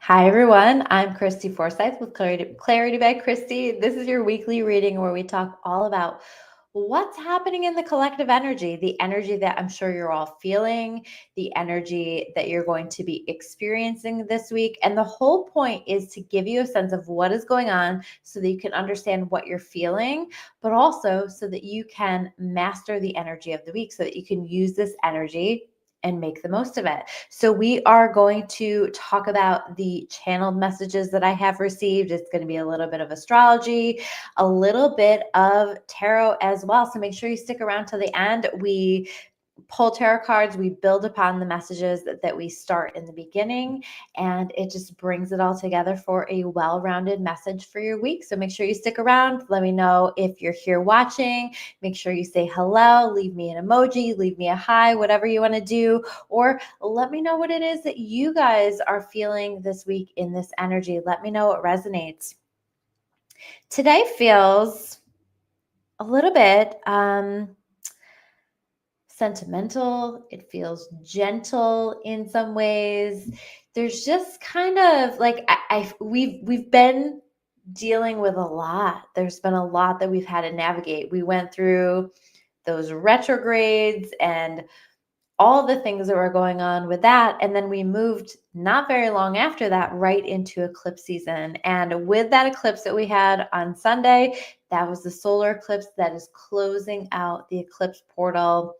Hi, everyone. I'm Christy Forsyth with Clarity by Christy. This is your weekly reading where we talk all about what's happening in the energy that I'm sure you're all feeling, the energy that you're going to be experiencing this week. And the whole point is to give you a sense of what is going on so that you can understand what you're feeling, but also so that you can master the energy of the week so that you can use this energy and make the most of it. So we are going to talk about the channeled messages that I have received. It's going to be a little bit of astrology, a little bit of tarot as well. So make sure you stick around to the end. We pull tarot cards, we build upon the messages that we start in the beginning, and it just brings it all together for a well-rounded message for your week. So make sure you stick around. Let me know if you're here watching. Make sure you say hello, leave me an emoji, leave me a hi, whatever you want to do, or let me know what it is that you guys are feeling this week in this energy. Let me know what resonates. Today feels a little bit sentimental. It feels gentle in some ways. There's just kind of like we've been dealing with a lot. There's been a lot that we've had to navigate. We went through those retrogrades and all the things that were going on with that. And then we moved not very long after that right into eclipse season. And with that eclipse that we had on Sunday, that was the solar eclipse that is closing out the eclipse portal.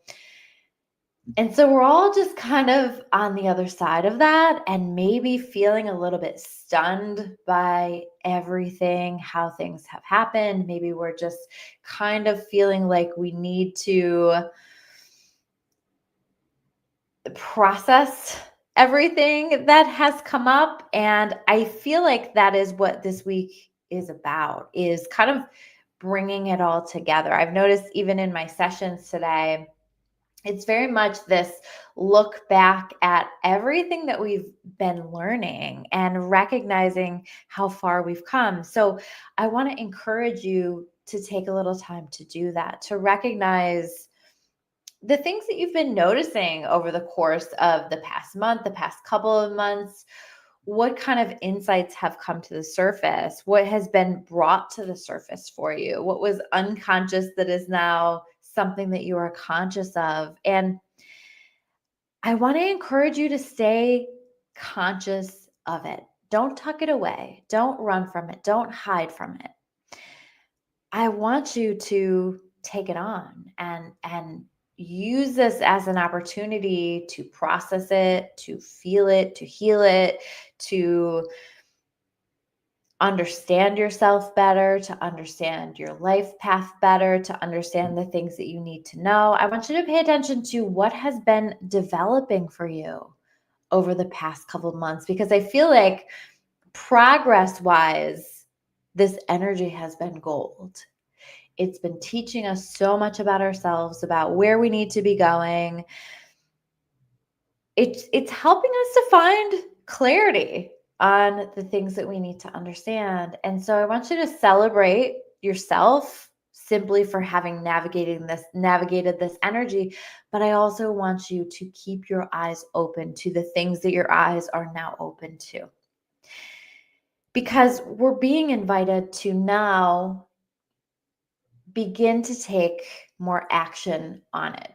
And so we're all just kind of on the other side of that and maybe feeling a little bit stunned by everything, how things have happened. Maybe we're just kind of feeling like we need to process everything that has come up. And I feel like that is what this week is about, is kind of bringing it all together. I've noticed even in my sessions today, it's very much this look back at everything that we've been learning and recognizing how far we've come. So I want to encourage you to take a little time to do that, to recognize the things that you've been noticing over the course of the past month, the past couple of months. What kind of insights have come to the surface? What has been brought to the surface for you? What was unconscious that is now something that you are conscious of? And I want to encourage you to stay conscious of it. Don't tuck it away. Don't run from it. Don't hide from it. I want you to take it on and use this as an opportunity to process it, to feel it, to heal it, to understand yourself better, to understand your life path better, to understand the things that you need to know. I want you to pay attention to what has been developing for you over the past couple of months, because I feel like progress-wise, this energy has been gold. It's been teaching us so much about ourselves, about where we need to be going. It's helping us to find clarity on the things that we need to understand. And so I want you to celebrate yourself simply for having navigated this energy, but I also want you to keep your eyes open to the things that your eyes are now open to. Because we're being invited to now begin to take more action on it.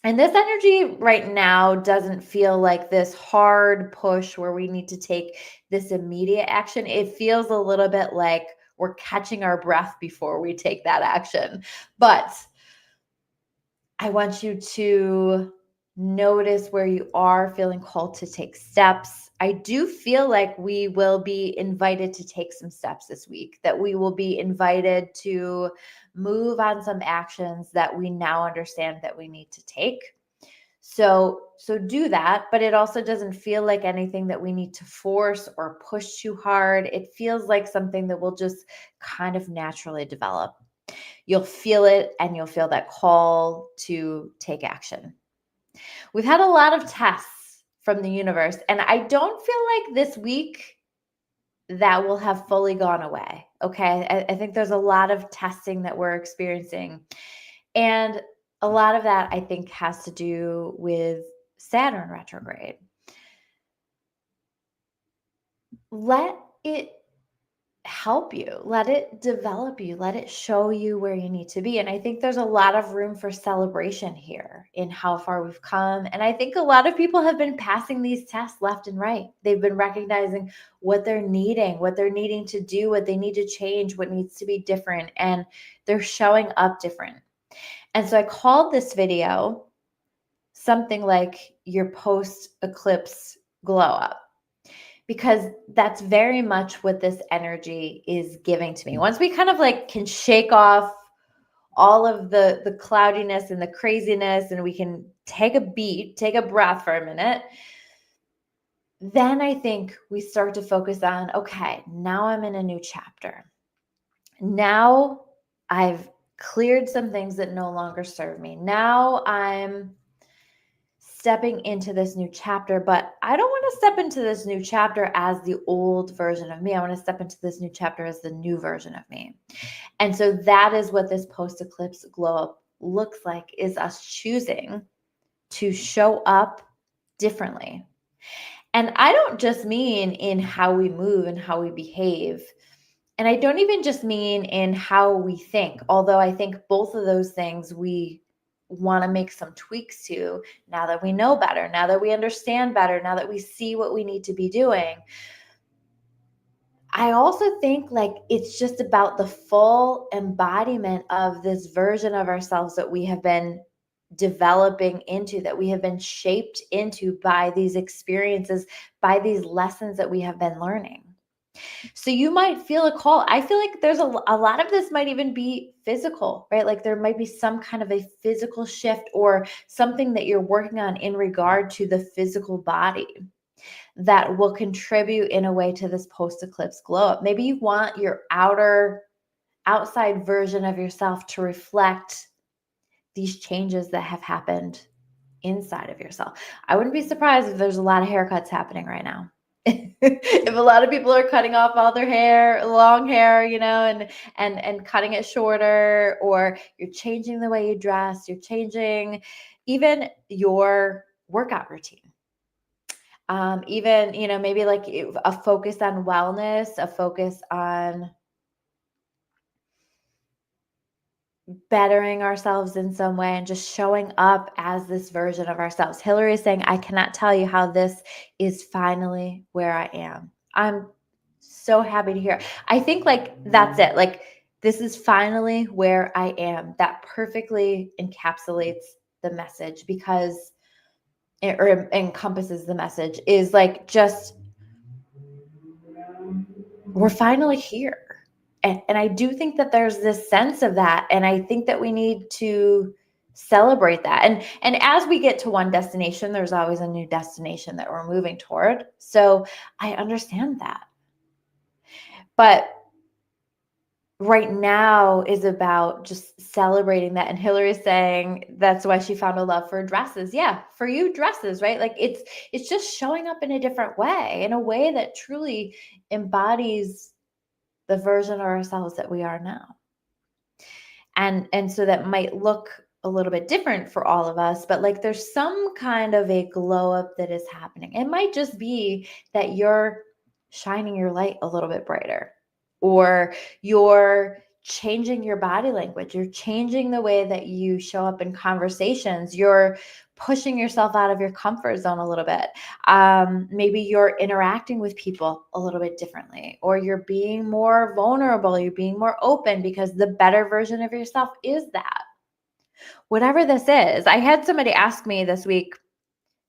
And this energy right now doesn't feel like this hard push where we need to take this immediate action. It feels a little bit like we're catching our breath before we take that action. But I want you to notice where you are feeling called to take steps. I do feel like we will be invited to take some steps this week, that we will be invited to move on some actions that we now understand that we need to take. So do that, but it also doesn't feel like anything that we need to force or push too hard. It feels like something that will just kind of naturally develop. You'll feel it and you'll feel that call to take action. We've had a lot of tests from the universe, and I don't feel like this week that will have fully gone away. Okay. I think there's a lot of testing that we're experiencing. And a lot of that, I think, has to do with Saturn retrograde. let it help you, let it develop you, let it show you where you need to be. And I think there's a lot of room for celebration here in how far we've come. And I think a lot of people have been passing these tests left and right. They've been recognizing what they're needing to do, what they need to change, what needs to be different. And they're showing up different. And so I called this video something like your Post Eclipse Glow Up, because that's very much what this energy is giving to me. Once we kind of like can shake off all of the cloudiness and the craziness, and we can take a breath for a minute, then I think we start to focus on, okay, now I'm in a new chapter. Now I've cleared some things that no longer serve me. Now I'm stepping into this new chapter, but I don't want to step into this new chapter as the old version of me. I want to step into this new chapter as the new version of me. And so that is what this post eclipse glow up looks like, is us choosing to show up differently. And I don't just mean in how we move and how we behave. And I don't even just mean in how we think, although I think both of those things we want to make some tweaks to now that we know better, now that we understand better, now that we see what we need to be doing. I also think like it's just about the full embodiment of this version of ourselves that we have been developing into, that we have been shaped into by these experiences, by these lessons that we have been learning. So you might feel a call. I feel like there's a lot of this might even be physical, right? Like there might be some kind of a physical shift or something that you're working on in regard to the physical body that will contribute in a way to this post eclipse glow up. Maybe you want your outside version of yourself to reflect these changes that have happened inside of yourself. I wouldn't be surprised if there's a lot of haircuts happening right now. If a lot of people are cutting off all their hair, long hair, and cutting it shorter, or you're changing the way you dress, you're changing even your workout routine. Even, maybe like a focus on wellness, a focus on bettering ourselves in some way and just showing up as this version of ourselves. Hillary is saying, I cannot tell you how this is finally where I am. I'm so happy to hear. I think like that's it. Like this is finally where I am. That perfectly encapsulates the message, because or encompasses the message, is like just we're finally here. And I do think that there's this sense of that. And I think that we need to celebrate that. And as we get to one destination, there's always a new destination that we're moving toward. So I understand that. But right now is about just celebrating that. And Hillary's saying that's why she found a love for dresses. Yeah, for you, dresses, right? Like it's just showing up in a different way, in a way that truly embodies the version of ourselves that we are now. And so that might look a little bit different for all of us, but like there's some kind of a glow up that is happening. It might just be that you're shining your light a little bit brighter, or you're changing your body language, you're changing the way that you show up in conversations, you're pushing yourself out of your comfort zone a little bit. Maybe you're interacting with people a little bit differently, or you're being more vulnerable, you're being more open, because the better version of yourself is that. Whatever this is, I had somebody ask me this week,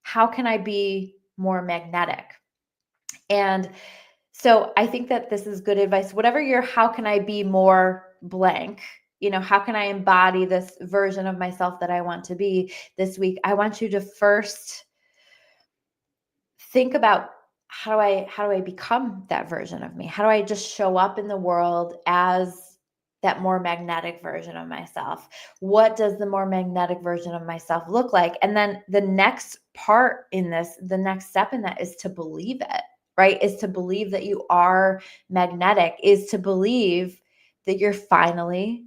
how can I be more magnetic? And so I think that this is good advice. Whatever your how can I be more blank, how can I embody this version of myself that I want to be this week? I want you to first think about how do I become that version of me? How do I just show up in the world as that more magnetic version of myself? What does the more magnetic version of myself look like? And then the next part in this, the next step in that, is to believe it, right? Is to believe that you are magnetic, is to believe that you're finally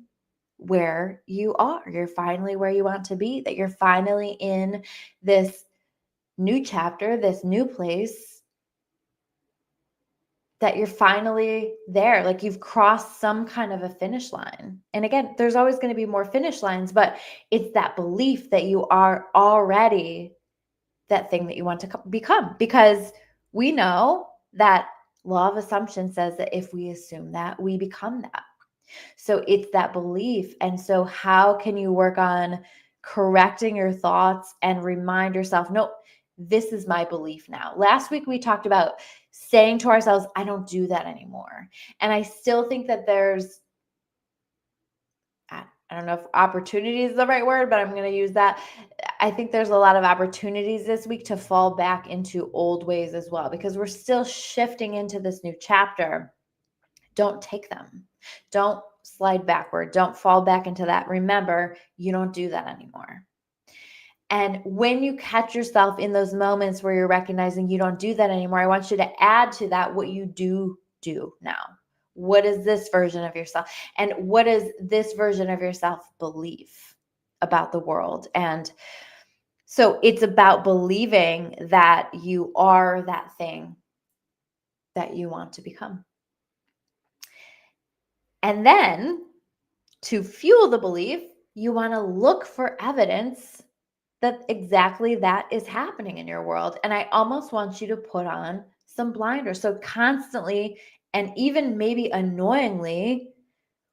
where you are. You're finally where you want to be, that you're finally in this new chapter, this new place that you're finally there, like you've crossed some kind of a finish line. And again, there's always going to be more finish lines, but it's that belief that you are already that thing that you want to become, because we know that law of assumption says that if we assume that, we become that. So it's that belief. And so how can you work on correcting your thoughts and remind yourself, no, this is my belief now. Last week we talked about saying to ourselves, I don't do that anymore. And I still think that there's, I don't know if opportunity is the right word, but I'm going to use that. I think there's a lot of opportunities this week to fall back into old ways as well, because we're still shifting into this new chapter. Don't take them. Don't slide backward. Don't fall back into that. Remember, you don't do that anymore. And when you catch yourself in those moments where you're recognizing you don't do that anymore, I want you to add to that what you do now. What is this version of yourself? And what does this version of yourself believe about the world? And so it's about believing that you are that thing that you want to become. And then to fuel the belief, you want to look for evidence that exactly that is happening in your world. And I almost want you to put on some blinders. So constantly, and even maybe annoyingly,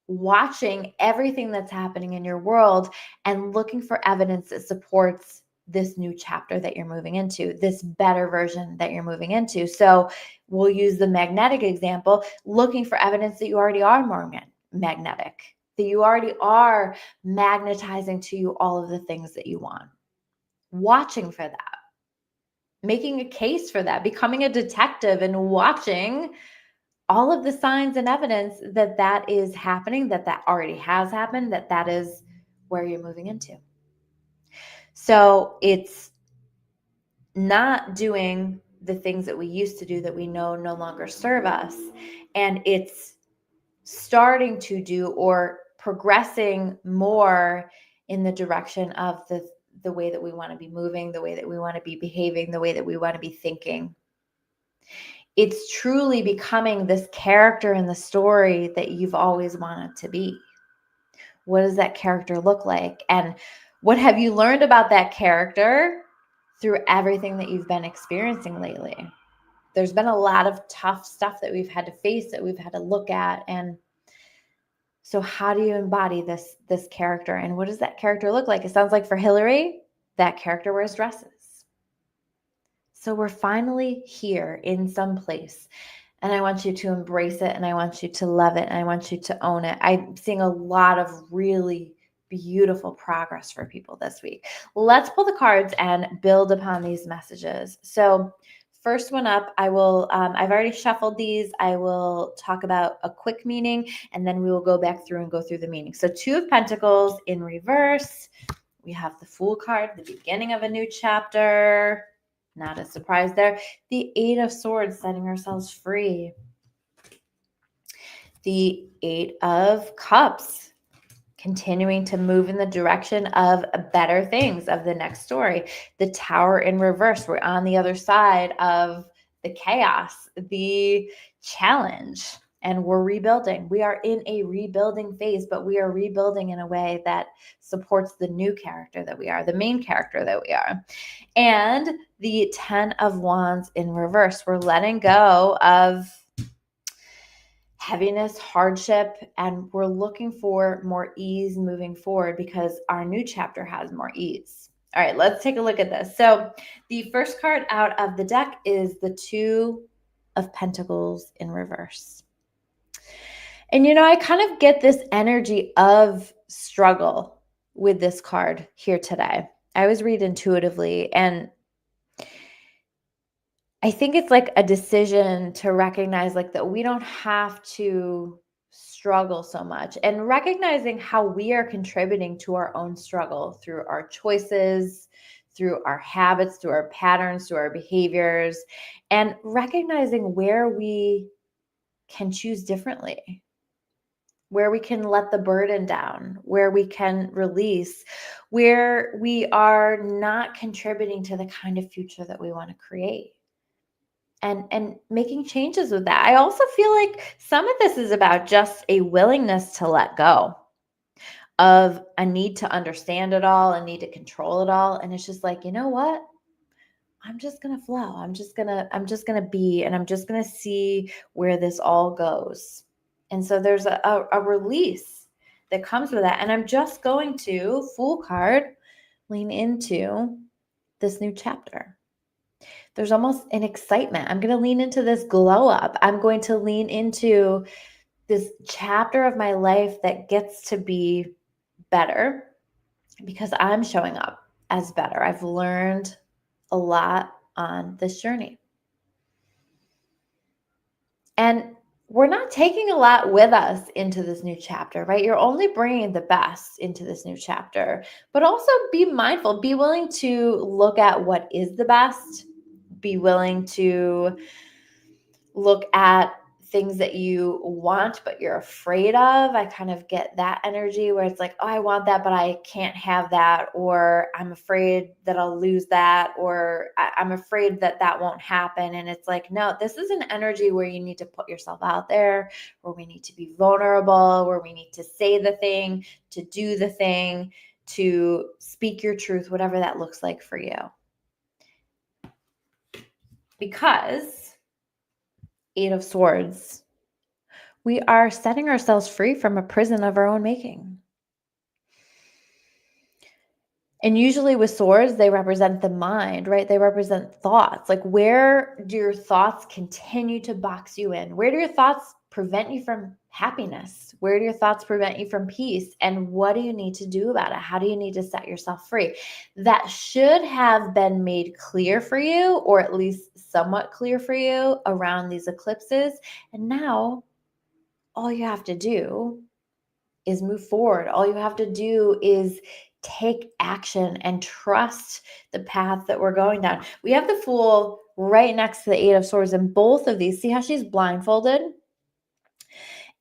watching everything that's happening in your world and looking for evidence that supports this new chapter that you're moving into, this better version that you're moving into. So we'll use the magnetic example, looking for evidence that you already are more magnetic, that you already are magnetizing to you all of the things that you want. Watching for that, making a case for that, becoming a detective and watching all of the signs and evidence that that is happening, that that already has happened, that that is where you're moving into. So it's not doing the things that we used to do that we know no longer serve us. And it's starting to do or progressing more in the direction of the way that we want to be moving, the way that we want to be behaving, the way that we want to be thinking. It's truly becoming this character in the story that you've always wanted to be. What does that character look like? And what have you learned about that character through everything that you've been experiencing lately? There's been a lot of tough stuff that we've had to face, that we've had to look at. And so how do you embody this character? And what does that character look like? It sounds like for Hillary, that character wears dresses. So we're finally here in some place. And I want you to embrace it, and I want you to love it, and I want you to own it. I'm seeing a lot of really beautiful progress for people this week. Let's pull the cards and build upon these messages. So first one up, I've already shuffled these. I will talk about a quick meaning, and then we will go back through and go through the meaning. So Two of Pentacles in reverse. We have the Fool card, the beginning of a new chapter. Not a surprise there. The Eight of Swords, setting ourselves free. The Eight of Cups, continuing to move in the direction of better things, of the next story. The Tower in reverse. We're on the other side of the chaos, the challenge, and we're rebuilding. We are in a rebuilding phase, but we are rebuilding in a way that supports the new character that we are, the main character that we are. And the Ten of Wands in reverse. We're letting go of heaviness, hardship, and we're looking for more ease moving forward because our new chapter has more ease. All right, let's take a look at this. So the first card out of the deck is the Two of Pentacles in reverse. And, I kind of get this energy of struggle with this card here today. I always read intuitively, and I think it's like a decision to recognize like that we don't have to struggle so much, and recognizing how we are contributing to our own struggle through our choices, through our habits, through our patterns, through our behaviors, and recognizing where we can choose differently, where we can let the burden down, where we can release, where we are not contributing to the kind of future that we want to create. and making changes with that. I also feel like some of this is about just a willingness to let go of a need to understand it all, a need to control it all. And it's just like, you know what? I'm just going to flow. I'm just going to be, and I'm just going to see where this all goes. And so there's a release that comes with that. And I'm just going to, Fool card, lean into this new chapter. There's almost an excitement. I'm going to lean into this glow up. I'm going to lean into this chapter of my life that gets to be better because I'm showing up as better. I've learned a lot on this journey. And we're not taking a lot with us into this new chapter, right? You're only bringing the best into this new chapter, but also be mindful, be willing to look at what is the best, be willing to look at things that you want but you're afraid of. I kind of get that energy where it's like, oh, I want that, but I can't have that, or I'm afraid that I'll lose that, or I'm afraid that that won't happen. And it's like, no, this is an energy where you need to put yourself out there, where we need to be vulnerable, where we need to say the thing, to do the thing, to speak your truth, whatever that looks like for you. Because Eight of Swords, we are setting ourselves free from a prison of our own making. And usually with swords, they represent the mind, right? They represent thoughts. Like, where do your thoughts continue to box you in? Where do your thoughts prevent you from happiness? Where do your thoughts prevent you from peace? And what do you need to do about it? How do you need to set yourself free? That should have been made clear for you, or at least somewhat clear for you around these eclipses. And now all you have to do is move forward. All you have to do is take action and trust the path that we're going down. We have the Fool right next to the Eight of Swords in both of these. See how she's blindfolded?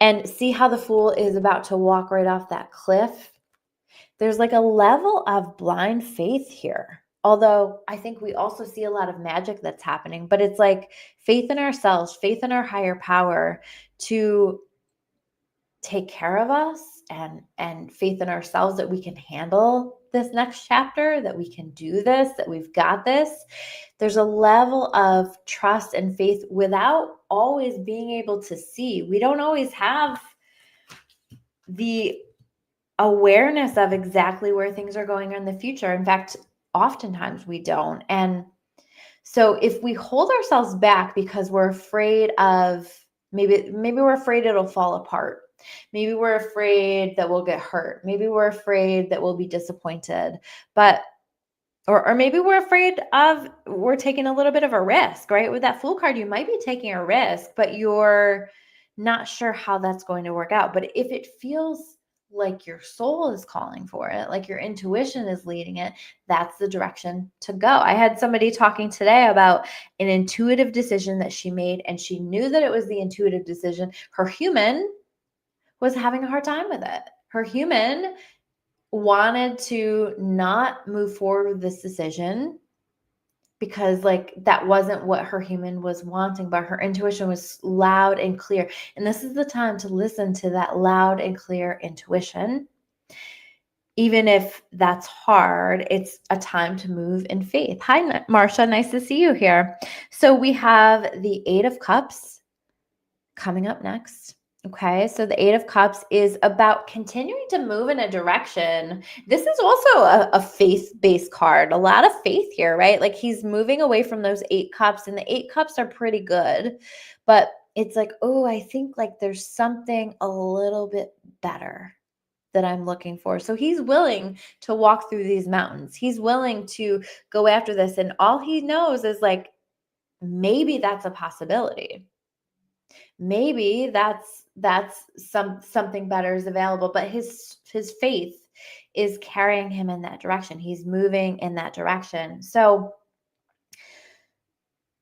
And see how the Fool is about to walk right off that cliff? There's like a level of blind faith here. Although I think we also see a lot of magic that's happening, but it's like faith in ourselves, faith in our higher power to take care of us, and faith in ourselves that we can handle this next chapter, that we can do this, that we've got this. There's a level of trust and faith without always being able to see. We don't always have the awareness of exactly where things are going in the future. In fact, oftentimes we don't. And so if we hold ourselves back because we're afraid of, maybe we're afraid it'll fall apart. Maybe we're afraid that we'll get hurt. Maybe we're afraid that we'll be disappointed. But or maybe we're afraid of, we're taking a little bit of a risk, right? With that Fool card, you might be taking a risk, but you're not sure how that's going to work out. But if it feels like your soul is calling for it, like your intuition is leading it, that's the direction to go. I had somebody talking today about an intuitive decision that she made, and she knew that it was the intuitive decision. Her human was having a hard time with it. Her human wanted to not move forward with this decision because like that wasn't what her human was wanting, but her intuition was loud and clear. And this is the time to listen to that loud and clear intuition. Even if that's hard, it's a time to move in faith. Hi, Marcia. Nice to see you here. So we have the Eight of Cups coming up next. Okay, so the Eight of Cups is about continuing to move in a direction. This is also a faith-based card, a lot of faith here, right? Like he's moving away from those Eight Cups, and the Eight Cups are pretty good, but it's like, oh, I think like there's something a little bit better that I'm looking for. So he's willing to walk through these mountains. He's willing to go after this, and all he knows is like, maybe that's a possibility. Maybe that's something better is available, but his faith is carrying him in that direction. He's moving in that direction. So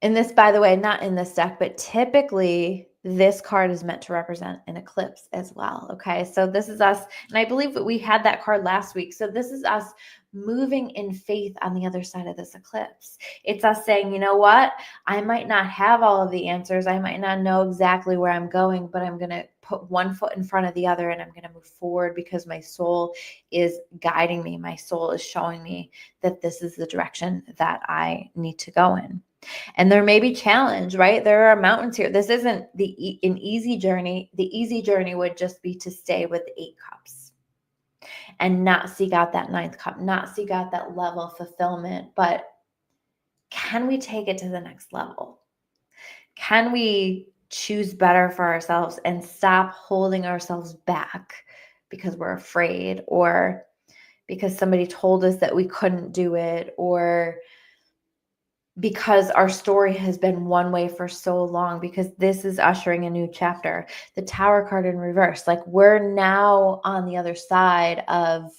in this, by the way, not in this deck, but typically this card is meant to represent an eclipse as well. Okay, so this is us, and I believe that we had that card last week. So this is us moving in faith on the other side of this eclipse. It's us saying, you know what? I might not have all of the answers. I might not know exactly where I'm going, but I'm going to put one foot in front of the other and I'm going to move forward because my soul is guiding me. My soul is showing me that this is the direction that I need to go in. And there may be challenge, right? There are mountains here. This isn't an easy journey. The easy journey would just be to stay with the 8 cups and not seek out that 9th cup, not seek out that level of fulfillment. But can we take it to the next level? Can we choose better for ourselves and stop holding ourselves back because we're afraid, or because somebody told us that we couldn't do it, or because our story has been one way for so long? Because this is ushering a new chapter. The Tower card in reverse, like we're now on the other side of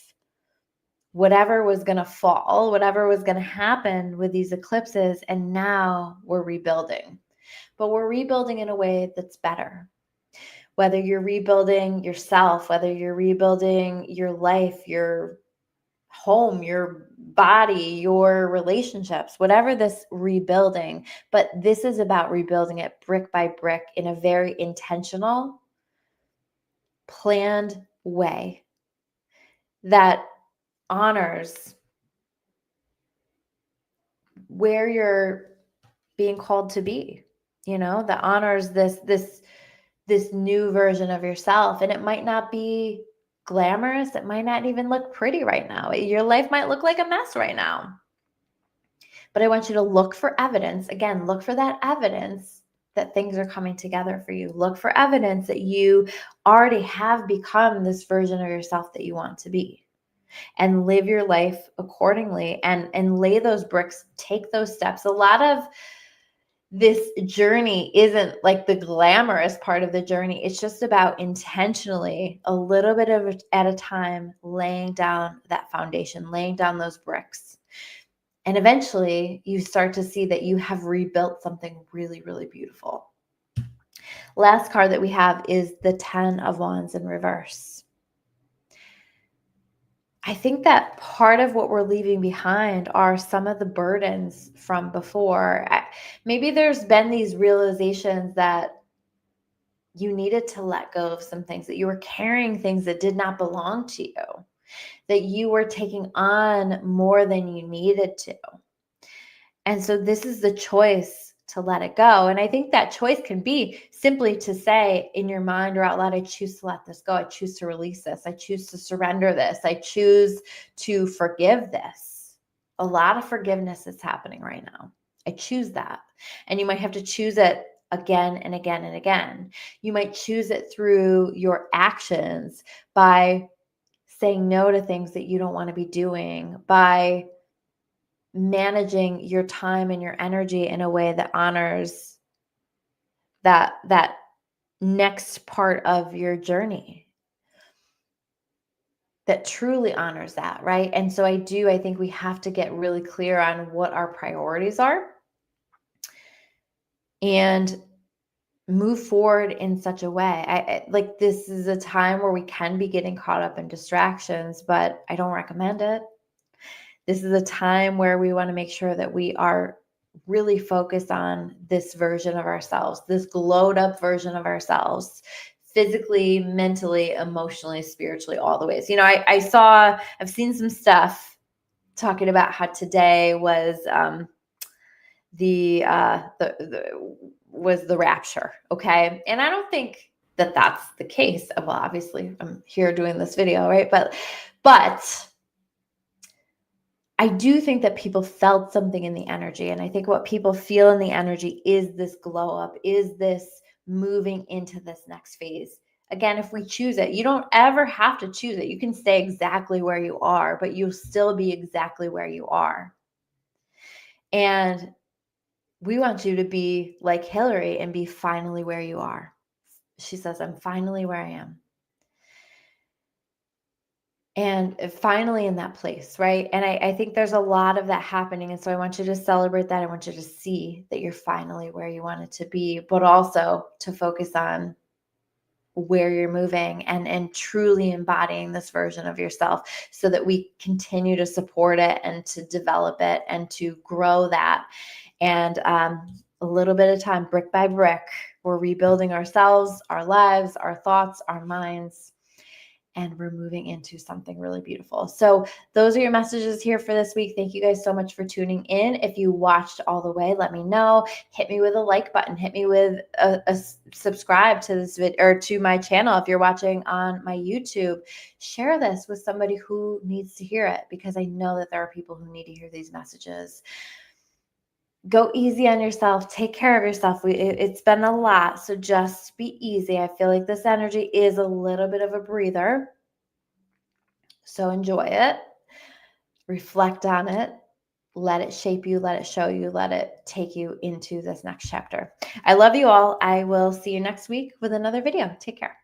whatever was going to fall, whatever was going to happen with these eclipses, and now we're rebuilding. But we're rebuilding in a way that's better. Whether you're rebuilding yourself, whether you're rebuilding your life, your home, your body, your relationships, whatever this rebuilding, but this is about rebuilding it brick by brick in a very intentional, planned way that honors where you're being called to be, that honors this new version of yourself. And it might not be glamorous. It might not even look pretty right now. Your life might look like a mess right now. But I want you to look for evidence. Again, look for that evidence that things are coming together for you. Look for evidence that you already have become this version of yourself that you want to be. And live your life accordingly and lay those bricks, take those steps. A lot of this journey isn't like the glamorous part of the journey. It's just about intentionally, a little bit of at a time, laying down that foundation, laying down those bricks. And eventually you start to see that you have rebuilt something really, really beautiful. Last card that we have is the 10 of Wands in reverse. I think that part of what we're leaving behind are some of the burdens from before. Maybe there's been these realizations that you needed to let go of some things, that you were carrying things that did not belong to you, that you were taking on more than you needed to. And so this is the choice to let it go. And I think that choice can be simply to say in your mind or out loud, I choose to let this go. I choose to release this. I choose to surrender this. I choose to forgive this. A lot of forgiveness is happening right now. I choose that. And you might have to choose it again and again and again. You might choose it through your actions by saying no to things that you don't want to be doing, by managing your time and your energy in a way that honors that next part of your journey, that truly honors that, right? And so I think we have to get really clear on what our priorities are and move forward in such a way. Like this is a time where we can be getting caught up in distractions, but I don't recommend it. This is a time where we want to make sure that we are really focused on this version of ourselves, this glowed up version of ourselves, physically, mentally, emotionally, spiritually, all the ways. I've seen some stuff talking about how today was the rapture. Okay. And I don't think that that's the case. Well, obviously I'm here doing this video, right? But I do think that people felt something in the energy. And I think what people feel in the energy is this glow up, is this moving into this next phase. Again, if we choose it, you don't ever have to choose it. You can stay exactly where you are, but you'll still be exactly where you are. And we want you to be like Hillary and be finally where you are. She says, I'm finally where I am. And finally in that place, right? And I think there's a lot of that happening. And so I want you to celebrate that. I want you to see that you're finally where you wanted to be, but also to focus on where you're moving and truly embodying this version of yourself so that we continue to support it and to develop it and to grow that. And a little bit of time, brick by brick, we're rebuilding ourselves, our lives, our thoughts, our minds, and we're moving into something really beautiful. So those are your messages here for this week. Thank you guys so much for tuning in. If you watched all the way, let me know. Hit me with a like button. Hit me with a subscribe to this video or to my channel. If you're watching on my YouTube, share this with somebody who needs to hear it, because I know that there are people who need to hear these messages. Go easy on yourself. Take care of yourself. It's been a lot, so just be easy. I feel like this energy is a little bit of a breather. So enjoy it. Reflect on it. Let it shape you. Let it show you. Let it take you into this next chapter. I love you all. I will see you next week with another video. Take care.